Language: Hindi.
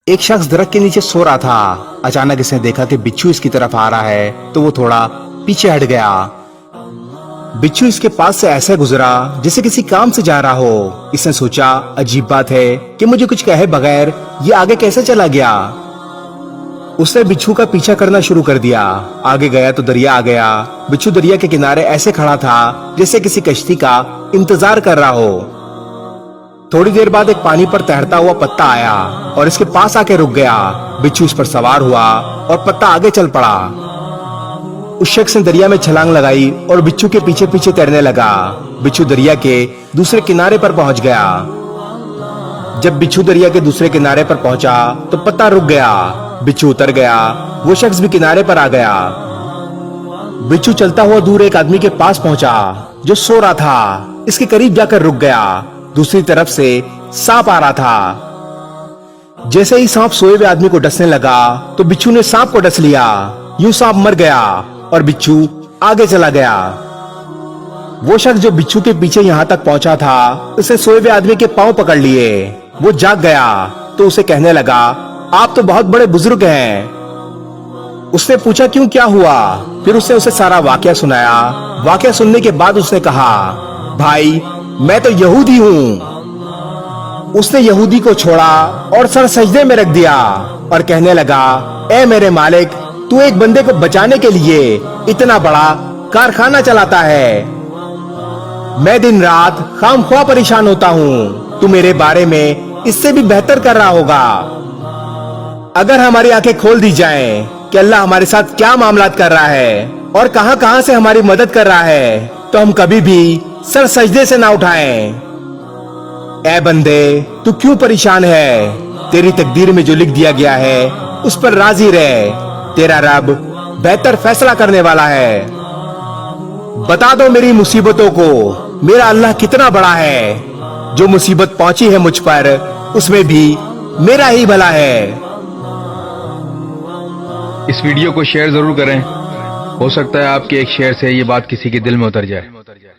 एक शख्स दरख्त के नीचे सो रहा था। अचानक इसने देखा कि बिच्छू इसकी तरफ आ रहा है, तो वो थोड़ा पीछे हट गया। बिच्छू इसके पास से ऐसे गुजरा जैसे किसी काम से जा रहा हो। इसने सोचा, अजीब बात है कि मुझे कुछ कहे बगैर ये आगे कैसे चला गया। उसने बिच्छू का पीछा करना शुरू कर दिया। आगे गया तो दरिया आ गया। बिच्छू दरिया के किनारे ऐसे खड़ा था जैसे किसी कश्ती का इंतजार कर रहा हो। थोड़ी देर बाद एक पानी पर तैरता हुआ पत्ता आया और इसके पास आके रुक गया। बिच्छू इस पर सवार हुआ और पत्ता आगे चल पड़ा। उस शख्स ने दरिया में छलांग लगाई और बिच्छू के पीछे पीछे तैरने लगा। बिच्छू दरिया के दूसरे किनारे पर पहुंच गया। जब बिच्छू दरिया के दूसरे किनारे पर पहुंचा तो पत्ता रुक गया। बिच्छू उतर गया। वो शख्स भी किनारे पर आ गया। बिच्छू चलता हुआ दूर एक आदमी के पास पहुंचा जो सो रहा था। इसके करीब जाकर रुक गया। दूसरी तरफ से सांप आ रहा था। जैसे ही सांप सोए हुए आदमी को डसने लगा तो बिच्छू ने सांप को डस लिया। यूं सांप मर गया और बिच्छू आगे चला गया। वो शख्स जो बिच्छू के पीछे यहां तक पहुंचा था, उसे सोए हुए आदमी के पांव पकड़ लिए। वो जाग गया तो उसे कहने लगा, आप तो बहुत बड़े बुजुर्ग हैं। उसने पूछा, क्यों, क्या हुआ? फिर उसने उसे सारा वाकया सुनाया। वाकया सुनने के बाद उसने कहा, भाई मैं तो यहूदी हूँ। उसने यहूदी को छोड़ा और सर सजदे में रख दिया और कहने लगा, ए मेरे मालिक, तू एक बंदे को बचाने के लिए इतना बड़ा कारखाना चलाता है। मैं दिन रात खामख्वाह परेशान होता हूँ। तू मेरे बारे में इससे भी बेहतर कर रहा होगा। अगर हमारी आंखें खोल दी जाएं कि अल्लाह हमारे साथ क्या मामलात कर रहा है और कहां कहां से हमारी मदद कर रहा है, तो हम कभी भी सर सजदे से ना उठाएं। ऐ बंदे, तू क्यों परेशान है? तेरी तकदीर में जो लिख दिया गया है उस पर राजी रह। तेरा रब बेहतर फैसला करने वाला है। बता दो मेरी मुसीबतों को, मेरा अल्लाह कितना बड़ा है। जो मुसीबत पहुंची है मुझ पर, उसमें भी मेरा ही भला है। इस वीडियो को शेयर जरूर करें। हो सकता है आपके एक शेयर से ये बात किसी के दिल में उतर जाए।